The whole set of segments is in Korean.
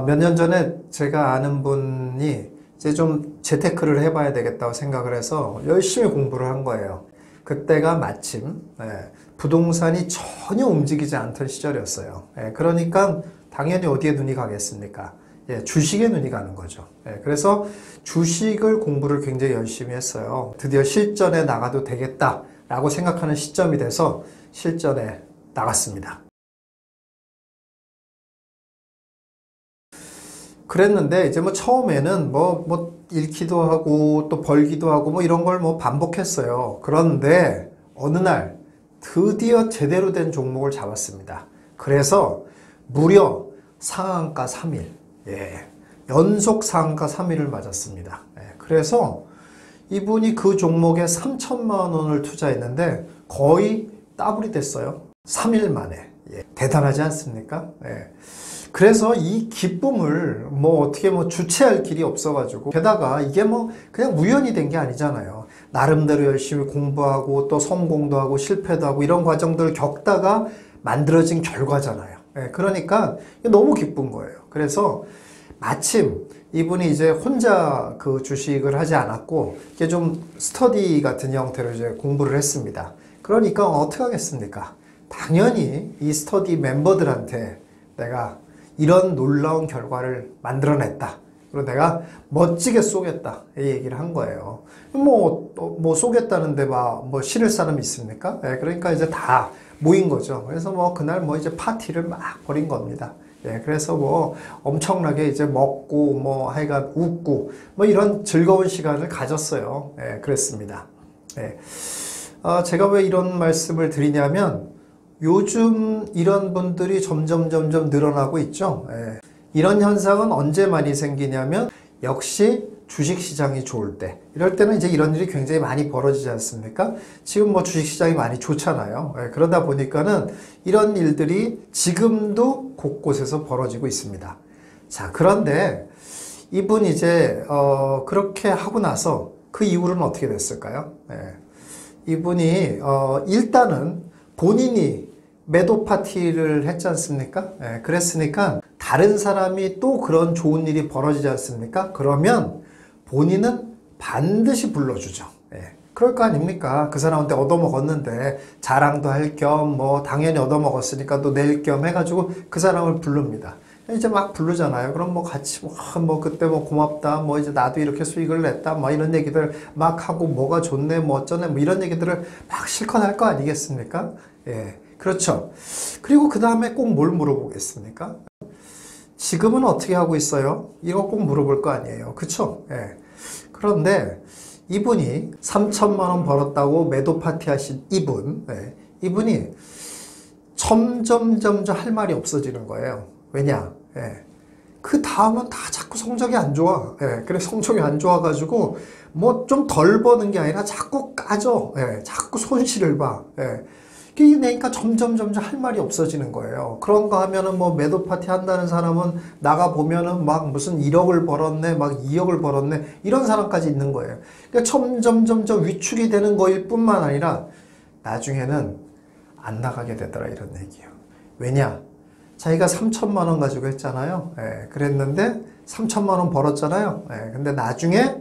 몇 년 전에 제가 아는 분이 이제 좀 재테크를 해봐야 되겠다고 생각을 해서 열심히 공부를 한 거예요. 그때가 마침 부동산이 전혀 움직이지 않던 시절이었어요. 그러니까 당연히 어디에 눈이 가겠습니까? 주식에 눈이 가는 거죠. 그래서 주식을 공부를 굉장히 열심히 했어요. 드디어 실전에 나가도 되겠다라고 생각하는 시점이 돼서 실전에 나갔습니다. 그랬는데 이제 뭐 처음에는 뭐 잃기도 하고 또 벌기도 하고 뭐 이런 걸 뭐 반복했어요. 그런데 어느 날 드디어 제대로 된 종목을 잡았습니다. 그래서 무려 상한가 3일, 연속 상한가 3일을 맞았습니다. 그래서 이분이 그 종목에 3천만 원을 투자했는데 거의 더블이 됐어요. 3일 만에. 대단하지 않습니까? 그래서 이 기쁨을 뭐 어떻게 뭐 주체할 길이 없어가지고, 게다가 이게 뭐 그냥 우연히 된 게 아니잖아요. 나름대로 열심히 공부하고 또 성공도 하고 실패도 하고 이런 과정들을 겪다가 만들어진 결과잖아요. 그러니까 너무 기쁜 거예요. 그래서 마침 이분이 이제 혼자 그 주식을 하지 않았고 이게 좀 스터디 같은 형태로 이제 공부를 했습니다. 그러니까 어떻게 하겠습니까? 당연히 이 스터디 member들한테 내가 이런 놀라운 결과를 만들어냈다. 그리고 내가 멋지게 쏘겠다. 이 얘기를 한 거예요. 뭐 쏘겠다는데 뭐 싫을 사람이 있습니까? 그러니까 이제 다 모인 거죠. 그래서 뭐 그날 뭐 이제 파티를 막 벌인 겁니다. 그래서 뭐 엄청나게 이제 먹고 뭐 하여간 웃고 뭐 이런 즐거운 시간을 가졌어요. 그랬습니다. 제가 왜 이런 말씀을 드리냐면 요즘 이런 분들이 점점 늘어나고 있죠. 이런 현상은 언제 많이 생기냐면 역시 주식시장이 좋을 때, 이럴 때는 이제 이런 일이 굉장히 많이 벌어지지 않습니까? 지금 뭐 주식시장이 많이 좋잖아요. 그러다 보니까는 이런 일들이 지금도 곳곳에서 벌어지고 있습니다. 자, 그런데 이분 이제 그렇게 하고 나서 그 이후로는 어떻게 됐을까요? 이분이 일단은 본인이 매도 파티를 했지 않습니까? 그랬으니까 다른 사람이 또 그런 좋은 일이 벌어지지 않습니까? 그러면 본인은 반드시 불러주죠. 그럴 거 아닙니까? 그 사람한테 얻어먹었는데 자랑도 할 겸 뭐 당연히 얻어먹었으니까 또 낼 겸 해가지고 그 사람을 부릅니다. 이제 막 부르잖아요. 그럼 뭐 같이 뭐 그때 뭐 고맙다, 뭐 이제 나도 이렇게 수익을 냈다, 뭐 이런 얘기들 막 하고 뭐가 좋네, 뭐 어쩌네, 뭐 이런 얘기들을 막 실컷 할 거 아니겠습니까? 그렇죠. 그리고 그 다음에 꼭 뭘 물어보겠습니까? 지금은 어떻게 하고 있어요? 이거 꼭 물어볼 거 아니에요. 그쵸? 그런데 이분이 3천만 원 벌었다고 매도 파티 하신 이분이 점점 할 말이 없어지는 거예요. 왜냐? 그 다음은 다 자꾸 성적이 안 좋아. 그래, 성적이 안 좋아가지고 뭐 좀 덜 버는 게 아니라 자꾸 까져. 자꾸 손실을 봐. 그러니까 점점 할 말이 없어지는 거예요. 그런 거 하면은 뭐 매도 파티 한다는 사람은 나가 보면은 막 무슨 1억을 벌었네, 막 2억을 벌었네, 이런 사람까지 있는 거예요. 그러니까 점점 위축이 되는 거일 뿐만 아니라 나중에는 안 나가게 되더라, 이런 얘기예요. 왜냐? 자기가 3천만 원 가지고 했잖아요. 그랬는데 3천만 원 벌었잖아요. 근데 나중에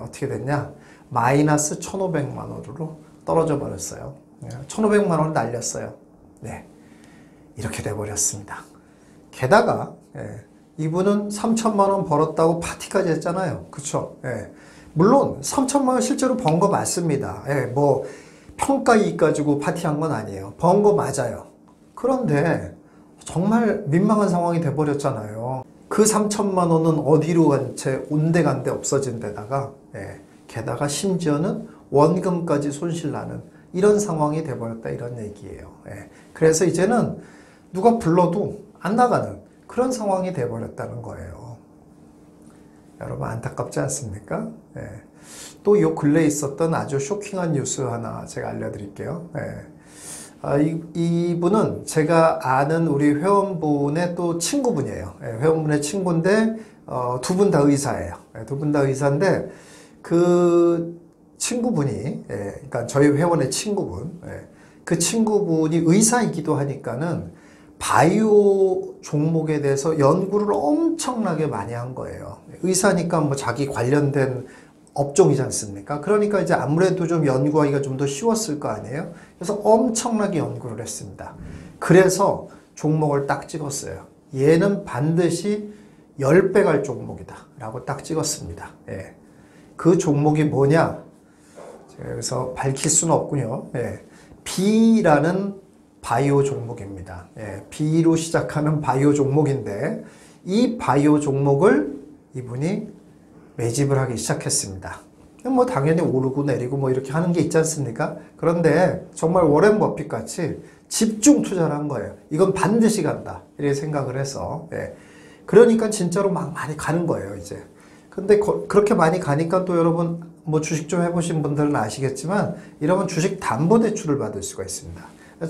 어떻게 됐냐? 마이너스 1,500만 원으로 떨어져 버렸어요. 1,500만 원을 날렸어요. 이렇게 돼버렸습니다. 게다가 이분은 3천만 원 벌었다고 파티까지 했잖아요. 그쵸? 물론 3천만 원 실제로 번 거 맞습니다. 뭐 평가 이익 가지고 파티한 건 아니에요. 번 거 맞아요. 그런데 정말 민망한 상황이 돼버렸잖아요. 그 3천만 원은 어디로 간 채 온데간데 없어진 데다가 게다가 심지어는 원금까지 손실나는 이런 상황이 돼버렸다, 이런 얘기예요. 그래서 이제는 누가 불러도 안 나가는 그런 상황이 돼버렸다는 거예요. 여러분 안타깝지 않습니까? 또 요 근래에 있었던 아주 쇼킹한 뉴스 하나 제가 알려드릴게요. 이분은 제가 아는 우리 회원분의 또 친구분이에요. 회원분의 친구인데 두 분 다 의사예요. 두 분 다 의사인데 그 친구분이, 그러니까 저희 회원의 친구분, 그 친구분이 의사이기도 하니까는 바이오 종목에 대해서 연구를 엄청나게 많이 한 거예요. 의사니까 뭐 자기 관련된 업종이지 않습니까? 그러니까 이제 아무래도 좀 연구하기가 좀 더 쉬웠을 거 아니에요? 그래서 엄청나게 연구를 했습니다. 그래서 종목을 딱 찍었어요. 얘는 반드시 10배 갈 종목이다 라고 딱 찍었습니다. 예. 그 종목이 뭐냐? 제가 여기서 밝힐 수는 없군요. 예. B라는 바이오 종목입니다. 예. B로 시작하는 바이오 종목인데 이 바이오 종목을 이분이 매집을 하기 시작했습니다. 뭐 당연히 오르고 내리고 뭐 이렇게 하는 게 있지 않습니까? 그런데 정말 워렌 버핏 같이 집중 투자를 한 거예요. 이건 반드시 간다 이렇게 생각을 해서. 예. 그러니까 진짜로 막 많이 가는 거예요 이제. 근데 그렇게 많이 가니까 또 여러분 뭐 주식 좀 해보신 분들은 아시겠지만 이러면 주식 담보대출을 받을 수가 있습니다.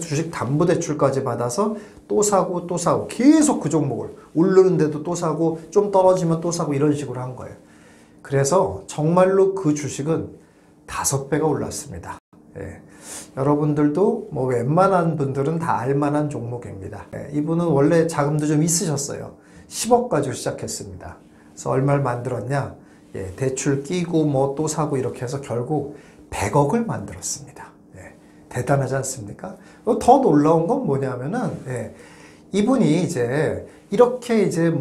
주식 담보대출까지 받아서 또 사고 또 사고 계속 그 종목을 오르는데도 또 사고 좀 떨어지면 또 사고 이런 식으로 한 거예요. 그래서 정말로 그 주식은 5배가 올랐습니다. 예. 여러분들도 뭐 웬만한 분들은 다 알만한 종목입니다. 예. 이분은 원래 자금도 좀 있으셨어요. 10억 가지고 시작했습니다. 그래서 얼마를 만들었냐? 예. 대출 끼고 뭐 또 사고 이렇게 해서 결국 100억을 만들었습니다. 예. 대단하지 않습니까? 더 놀라운 건 뭐냐면은 예. 이분이 이제 이렇게 이제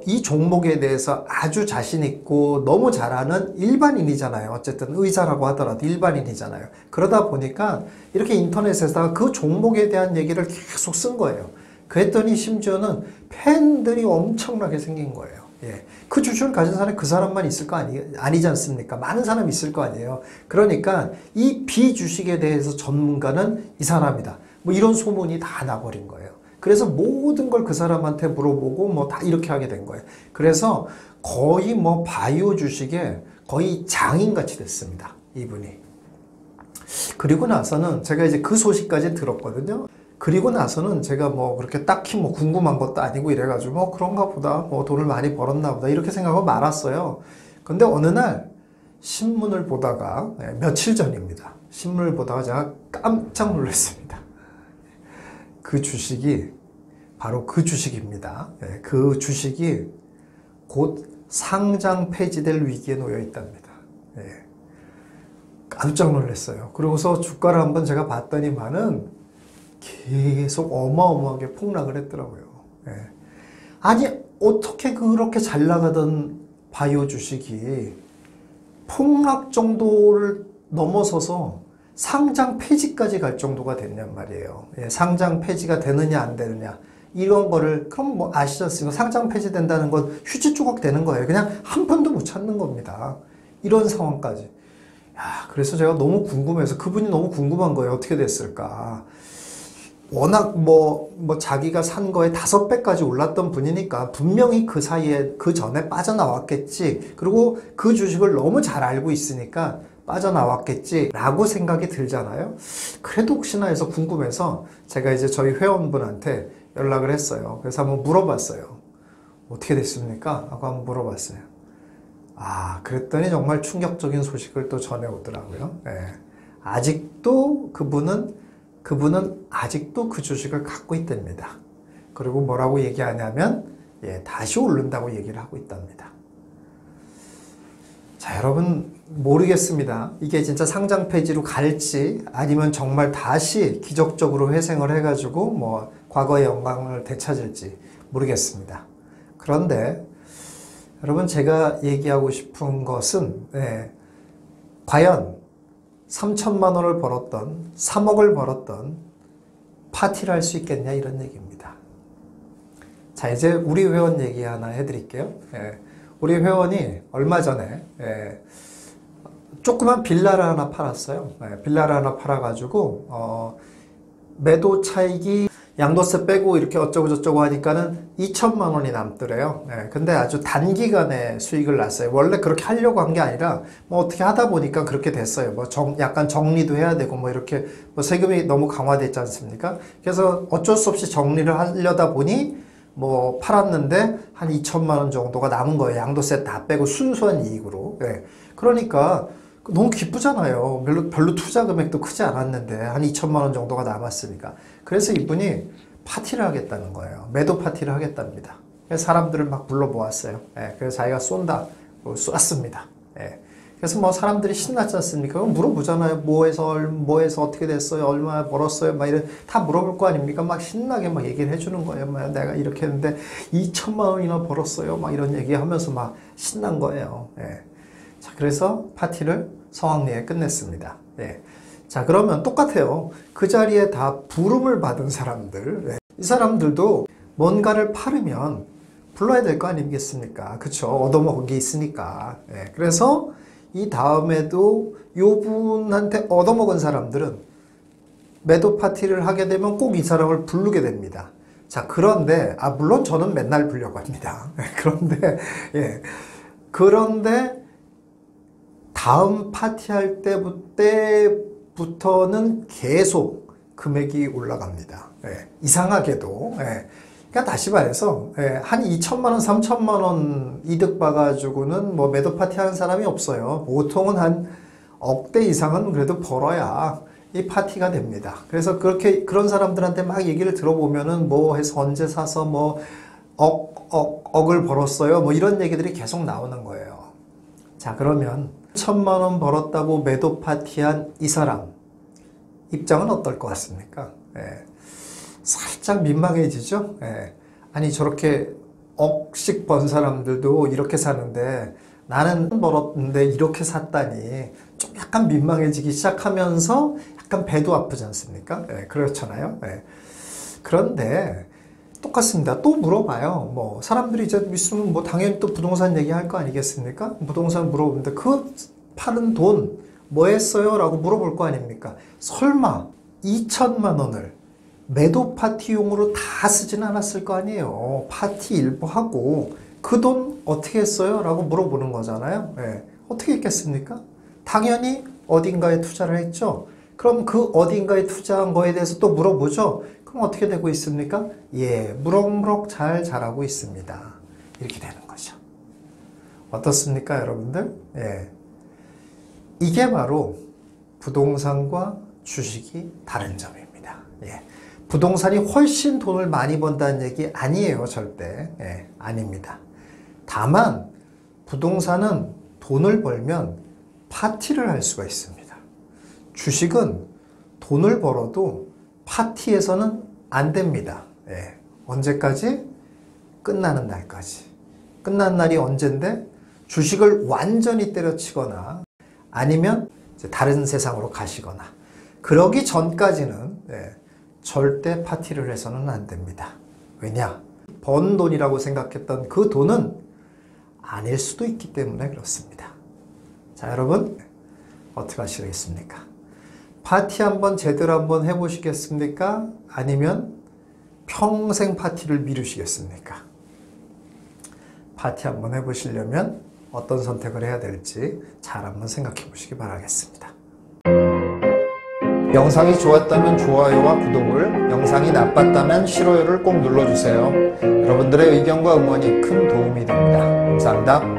이 종목에 대해서 아주 자신 있고 너무 잘하는 일반인이잖아요. 어쨌든 의사라고 하더라도 일반인이잖아요. 그러다 보니까 이렇게 인터넷에다가 그 종목에 대한 얘기를 계속 쓴 거예요. 그랬더니 심지어는 팬들이 엄청나게 생긴 거예요. 예. 그 주식을 가진 사람이 그 사람만 있을 거 아니지 않습니까? 많은 사람이 있을 거 아니에요. 그러니까 이 비주식에 대해서 전문가는 이 사람이다. 뭐 이런 소문이 다 나버린 거예요. 그래서 모든 걸 그 사람한테 물어보고 뭐 다 이렇게 하게 된 거예요. 그래서 거의 뭐 바이오 주식에 거의 장인같이 됐습니다. 이분이. 그리고 나서는 제가 이제 그 소식까지 들었거든요. 그리고 나서는 제가 뭐 그렇게 딱히 뭐 궁금한 것도 아니고 이래가지고 뭐 그런가 보다 뭐 돈을 많이 벌었나 보다 이렇게 생각하고 말았어요. 근데 어느 날 신문을 보다가 며칠 전입니다. 신문을 보다가 제가 깜짝 놀랐습니다. 그 주식이 바로 그 주식입니다. 그 주식이 곧 상장 폐지될 위기에 놓여 있답니다. 깜짝 놀랐어요. 그러고서 주가를 한번 제가 봤더니만은 계속 어마어마하게 폭락을 했더라고요. 아니 어떻게 그렇게 잘 나가던 바이오 주식이 폭락 정도를 넘어서서 상장 폐지까지 갈 정도가 됐냔 말이에요. 상장 폐지가 되느냐 안 되느냐 이런 거를 그럼 뭐 아시지 않습니까? 상장 폐지된다는 건 휴지 조각 되는 거예요. 그냥 한 푼도 못 찾는 겁니다. 이런 상황까지. 야, 그래서 제가 너무 궁금해서 그분이 너무 궁금한 거예요. 어떻게 됐을까? 워낙 자기가 산 거에 5배까지 올랐던 분이니까 분명히 그 사이에 그 전에 빠져나왔겠지. 그리고 그 주식을 너무 잘 알고 있으니까 빠져나왔겠지 라고 생각이 들잖아요. 그래도 혹시나 해서 궁금해서 제가 이제 저희 회원분한테 연락을 했어요. 그래서 한번 물어봤어요. 어떻게 됐습니까? 하고 한번 물어봤어요. 아, 그랬더니 정말 충격적인 소식을 또 전해오더라고요. 아직도 그분은 아직도 그 주식을 갖고 있답니다. 그리고 뭐라고 얘기하냐면 다시 오른다고 얘기를 하고 있답니다. 자, 여러분 모르겠습니다. 이게 진짜 상장 폐지로 갈지 아니면 정말 다시 기적적으로 회생을 해가지고 뭐 과거의 영광을 되찾을지 모르겠습니다. 그런데 여러분 제가 얘기하고 싶은 것은 과연 3천만 원을 벌었던 3억을 벌었던 파티를 할 수 있겠냐 이런 얘기입니다. 자, 이제 우리 회원 얘기 하나 해드릴게요. 우리 회원이 얼마 전에 조그만 빌라를 하나 팔았어요. 빌라를 하나 팔아가지고 매도 차익이 양도세 빼고 이렇게 어쩌고 저쩌고 하니까는 2천만 원이 남더래요. 근데 아주 단기간에 수익을 났어요. 원래 그렇게 하려고 한 게 아니라 뭐 어떻게 하다 보니까 그렇게 됐어요. 뭐 약간 정리도 해야 되고 뭐 이렇게 뭐 세금이 너무 강화됐지 않습니까? 그래서 어쩔 수 없이 정리를 하려다 보니 뭐 팔았는데 한 2천만 원 정도가 남은 거예요. 양도세 다 빼고 순수한 이익으로. 그러니까 너무 기쁘잖아요. 별로 투자 금액도 크지 않았는데 한 2천만 원 정도가 남았으니까. 그래서 이분이 파티를 하겠다는 거예요. 매도 파티를 하겠답니다. 그래서 사람들을 막 불러 모았어요. 예, 그래서 자기가 쐈습니다. 예. 그래서 뭐 사람들이 신났지 않습니까? 물어보잖아요. 뭐 해서 어떻게 됐어요? 얼마나 벌었어요? 막 이런, 다 물어볼 거 아닙니까? 막 신나게 막 얘기를 해주는 거예요. 막 내가 이렇게 했는데 2천만 원이나 벌었어요. 막 이런 얘기 하면서 막 신난 거예요. 예. 자, 그래서 파티를 성황리에 끝냈습니다. 예. 자, 그러면 똑같아요. 그 자리에 다 부름을 받은 사람들. 예. 이 사람들도 뭔가를 팔으면 불러야 될 거 아니겠습니까? 그쵸? 얻어먹은 게 있으니까. 예. 그래서 이 다음에도 요 분한테 얻어먹은 사람들은 매도 파티를 하게 되면 꼭 이 사람을 부르게 됩니다. 자, 그런데, 물론 저는 맨날 부르려고 합니다. 예. 그런데, 다음 파티할 때부터는 계속 금액이 올라갑니다. 예. 이상하게도. 예. 그러니까 다시 말해서 한 2천만 원, 3천만 원 이득 봐가지고는 뭐 매도 파티 하는 사람이 없어요. 보통은 한 억대 이상은 그래도 벌어야 이 파티가 됩니다. 그래서 그런 사람들한테 막 얘기를 들어보면은 뭐 해서 언제 사서 뭐 억을 벌었어요. 뭐 이런 얘기들이 계속 나오는 거예요. 자, 그러면 1천만 원 벌었다고 매도 파티한 이 사람 입장은 어떨 것 같습니까? 예. 살짝 민망해지죠? 예. 아니, 저렇게 억씩 번 사람들도 이렇게 사는데 나는 벌었는데 이렇게 샀다니 좀 약간 민망해지기 시작하면서 약간 배도 아프지 않습니까? 예, 그렇잖아요. 예. 그런데 똑같습니다. 또 물어봐요. 뭐 사람들이 이제 있으면 뭐 당연히 또 부동산 얘기할 거 아니겠습니까? 부동산 물어보는데 그 파는 돈 뭐 했어요? 라고 물어볼 거 아닙니까? 설마 2천만 원을 매도 파티용으로 다 쓰진 않았을 거 아니에요. 파티 일부 하고 그 돈 어떻게 했어요? 라고 물어보는 거잖아요. 예. 어떻게 했겠습니까? 당연히 어딘가에 투자를 했죠. 그럼 그 어딘가에 투자한 거에 대해서 또 물어보죠. 그럼 어떻게 되고 있습니까? 예, 무럭무럭 잘 자라고 있습니다. 이렇게 되는 거죠. 어떻습니까, 여러분들? 예. 이게 바로 부동산과 주식이 다른 점입니다. 예. 부동산이 훨씬 돈을 많이 번다는 얘기 아니에요, 절대. 예, 아닙니다. 다만 부동산은 돈을 벌면 파티를 할 수가 있습니다. 주식은 돈을 벌어도 파티에서는 안 됩니다. 예, 언제까지? 끝나는 날까지. 끝난 날이 언젠데 주식을 완전히 때려치거나 아니면 이제 다른 세상으로 가시거나 그러기 전까지는 절대 파티를 해서는 안 됩니다. 왜냐? 번 돈이라고 생각했던 그 돈은 아닐 수도 있기 때문에 그렇습니다. 자, 여러분 어떻게 하시겠습니까? 파티 한번 제대로 한번 해보시겠습니까? 아니면 평생 파티를 미루시겠습니까? 파티 한번 해보시려면 어떤 선택을 해야 될지 잘 한번 생각해 보시기 바라겠습니다. 영상이 좋았다면 좋아요와 구독을, 영상이 나빴다면 싫어요를 꼭 눌러주세요. 여러분들의 의견과 응원이 큰 도움이 됩니다. 감사합니다.